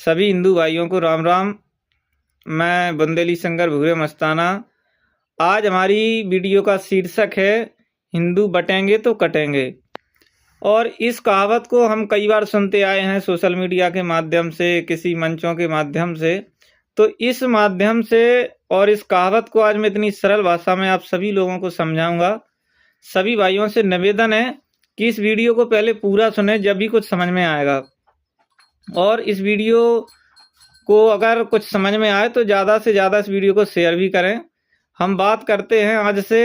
सभी हिंदू भाइयों को राम राम। मैं बुंदेली सिंगर भूरे मस्ताना। आज हमारी वीडियो का शीर्षक है हिंदू बटेंगे तो कटेंगे। और इस कहावत को हम कई बार सुनते आए हैं सोशल मीडिया के माध्यम से, किसी मंचों के माध्यम से। तो इस माध्यम से और इस कहावत को आज मैं इतनी सरल भाषा में आप सभी लोगों को समझाऊंगा। सभी भाइयों से निवेदन है कि इस वीडियो को पहले पूरा सुने, जब भी कुछ समझ में आएगा। और इस वीडियो को अगर कुछ समझ में आए तो ज़्यादा से ज़्यादा इस वीडियो को शेयर भी करें। हम बात करते हैं आज से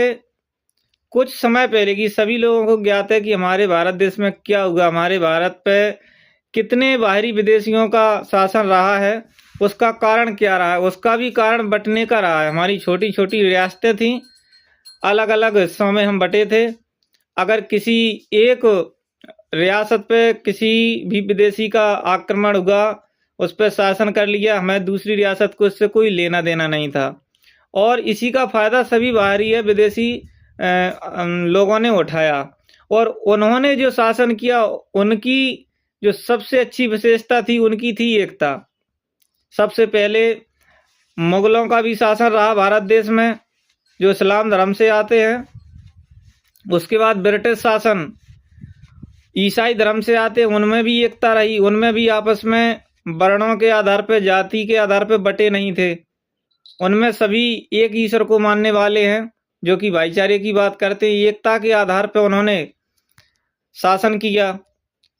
कुछ समय पहले की। सभी लोगों को ज्ञात है कि हमारे भारत देश में क्या हुआ, हमारे भारत पे कितने बाहरी विदेशियों का शासन रहा है, उसका कारण क्या रहा है। उसका भी कारण बंटने का रहा है। हमारी छोटी छोटी रियासतें थीं, अलग अलग हिस्सों में हम बटे थे। अगर किसी एक रियासत पे किसी भी विदेशी का आक्रमण हुआ, उस पर शासन कर लिया, हमें दूसरी रियासत को इससे कोई लेना देना नहीं था। और इसी का फायदा सभी बाहरी है विदेशी लोगों ने उठाया। और उन्होंने जो शासन किया, उनकी जो सबसे अच्छी विशेषता थी, उनकी थी एकता। सबसे पहले मुगलों का भी शासन रहा भारत देश में, जो इस्लाम धर्म से आते हैं। उसके बाद ब्रिटिश शासन ईसाई धर्म से आते, उनमें भी एकता रही। उनमें भी आपस में वर्णों के आधार पर, जाति के आधार पर बटे नहीं थे। उनमें सभी एक ईश्वर को मानने वाले हैं, जो कि भाईचारे की बात करते हैं। एकता के आधार पर उन्होंने शासन किया।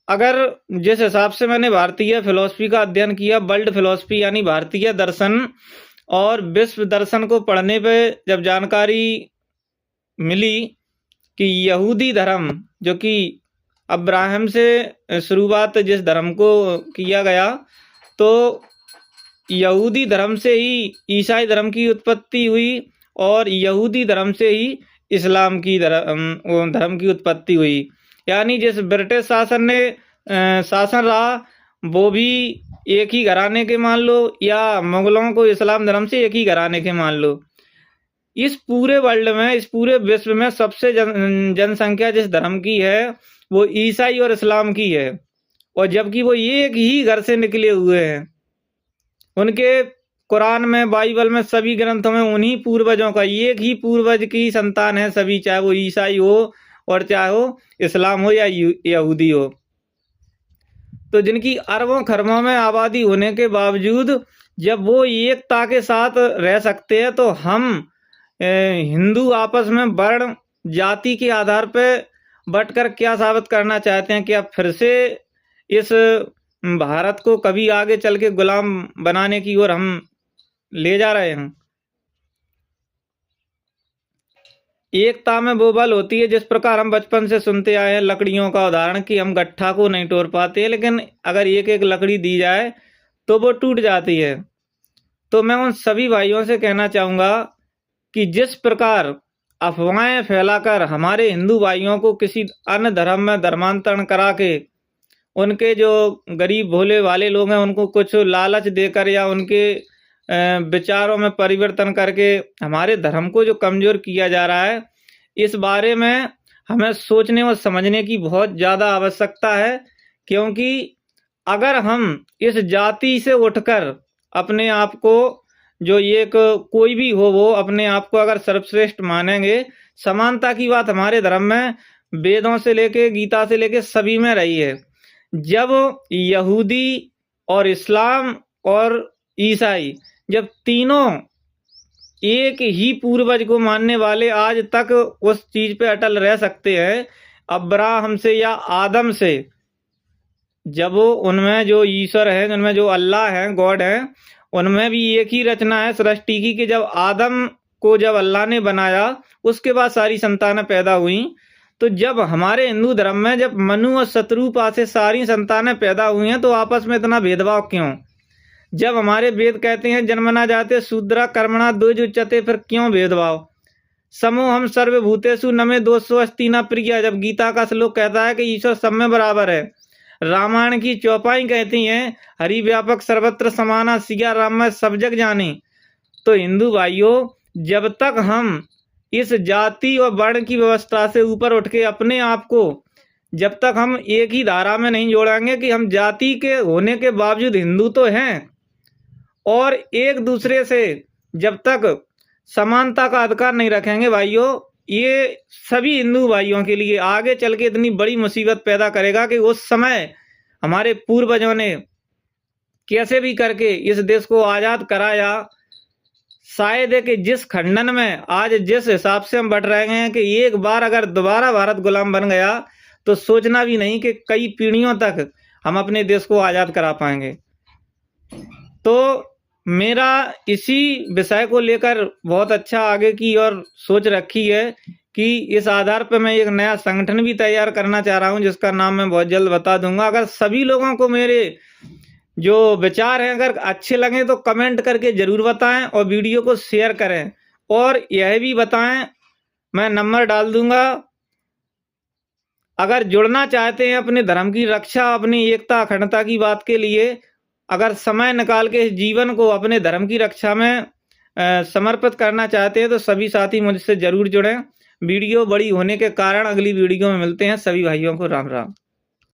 अगर जिस हिसाब से मैंने भारतीय फिलॉसफी का अध्ययन किया, वर्ल्ड फिलॉसफी यानी भारतीय दर्शन और विश्व दर्शन को पढ़ने पे जब जानकारी मिली कि यहूदी धर्म, जो कि अब्राहम से शुरुआत जिस धर्म को किया गया, तो यहूदी धर्म से ही ईसाई धर्म की उत्पत्ति हुई और यहूदी धर्म से ही इस्लाम की धर्म की उत्पत्ति हुई। यानी जिस ब्रिटिश शासन ने शासन रहा, वो भी एक ही घराने के मान लो, या मुगलों को इस्लाम धर्म से एक ही घराने के मान लो। इस पूरे वर्ल्ड में, इस पूरे विश्व में सबसे जनसंख्या जिस धर्म की है, वो ईसाई और इस्लाम की है। और जबकि वो एक ही घर से निकले हुए हैं। उनके कुरान में, बाइबल में, सभी ग्रंथों में उन्हीं पूर्वजों का, एक ही पूर्वज की संतान है सभी, चाहे वो ईसाई हो और चाहे वो इस्लाम हो या यहूदी हो। तो जिनकी अरबों खरबों में आबादी होने के बावजूद जब वो एकता के साथ रह सकते हैं, तो हम हिंदू आपस में वर्ण जाति के आधार पर बटकर क्या साबित करना चाहते हैं? कि अब फिर से इस भारत को कभी आगे चल के गुलाम बनाने की ओर हम ले जा रहे हैं। एकता में वो बल होती है, जिस प्रकार हम बचपन से सुनते आए हैं लकड़ियों का उदाहरण, कि हम गट्ठा को नहीं तोड़ पाते, लेकिन अगर एक एक लकड़ी दी जाए तो वो टूट जाती है। तो मैं उन सभी भाइयों से कहना चाहूँगा कि जिस प्रकार अफवाहें फैलाकर हमारे हिंदू भाइयों को किसी अन्य धर्म में धर्मांतरण करा के, उनके जो गरीब भोले वाले लोग हैं उनको कुछ लालच देकर या उनके विचारों में परिवर्तन करके हमारे धर्म को जो कमजोर किया जा रहा है, इस बारे में हमें सोचने और समझने की बहुत ज़्यादा आवश्यकता है। क्योंकि अगर हम इस जाति से उठकर अपने आप को, जो एक कोई भी हो वो अपने आप को अगर सर्वश्रेष्ठ मानेंगे, समानता की बात हमारे धर्म में वेदों से लेके, गीता से लेके सभी में रही है। जब यहूदी और इस्लाम और ईसाई, जब तीनों एक ही पूर्वज को मानने वाले आज तक उस चीज पे अटल रह सकते हैं, अब्राहम से या आदम से, जब उनमें जो ईश्वर है, उनमें जो अल्लाह है, गॉड है, उनमें भी एक ही रचना है सृष्टि की, कि जब आदम को जब अल्लाह ने बनाया, उसके बाद सारी संतानें पैदा हुई। तो जब हमारे हिंदू धर्म में जब मनु और शत्रुपा से सारी संतानें पैदा हुई हैं, तो आपस में इतना भेदभाव क्यों? जब हमारे वेद कहते हैं जन्मना जाते शूद्रा कर्मणा द्विज उच्यते, फिर क्यों भेदभाव? समो हम सर्वभूतेषु न मे दोषो अस्ति न प्रिय, जब गीता का श्लोक कहता है कि ईश्वर सब में बराबर है। रामायण की चौपाई कहती हैं हरि व्यापक सर्वत्र समाना, सिया राम में सब जग जाने। तो हिंदू भाइयों, जब तक हम इस जाति और वर्ण की व्यवस्था से ऊपर उठ के अपने आप को जब तक हम एक ही धारा में नहीं जोड़ेंगे कि हम जाति के होने के बावजूद हिंदू तो हैं, और एक दूसरे से जब तक समानता का अधिकार नहीं रखेंगे भाइयों, ये सभी हिंदू भाइयों के लिए आगे चल के इतनी बड़ी मुसीबत पैदा करेगा कि उस समय हमारे पूर्वजों ने कैसे भी करके इस देश को आज़ाद कराया। शायद है कि जिस खंडन में आज जिस हिसाब से हम बढ़ रहे हैं कि एक बार अगर दोबारा भारत गुलाम बन गया तो सोचना भी नहीं कि कई पीढ़ियों तक हम अपने देश को आज़ाद करा पाएंगे। तो मेरा इसी विषय को लेकर बहुत अच्छा आगे की और सोच रखी है कि इस आधार पर मैं एक नया संगठन भी तैयार करना चाह रहा हूं, जिसका नाम मैं बहुत जल्द बता दूंगा। अगर सभी लोगों को मेरे जो विचार हैं अगर अच्छे लगे तो कमेंट करके जरूर बताएं और वीडियो को शेयर करें, और यह भी बताएं, मैं नंबर डाल दूंगा। अगर जुड़ना चाहते हैं अपने धर्म की रक्षा, अपनी एकता अखंडता की बात के लिए, अगर समय निकाल के इस जीवन को अपने धर्म की रक्षा में समर्पित करना चाहते हैं तो सभी साथी मुझसे जरूर जुड़ें। वीडियो बड़ी होने के कारण अगली वीडियो में मिलते हैं। सभी भाइयों को राम राम।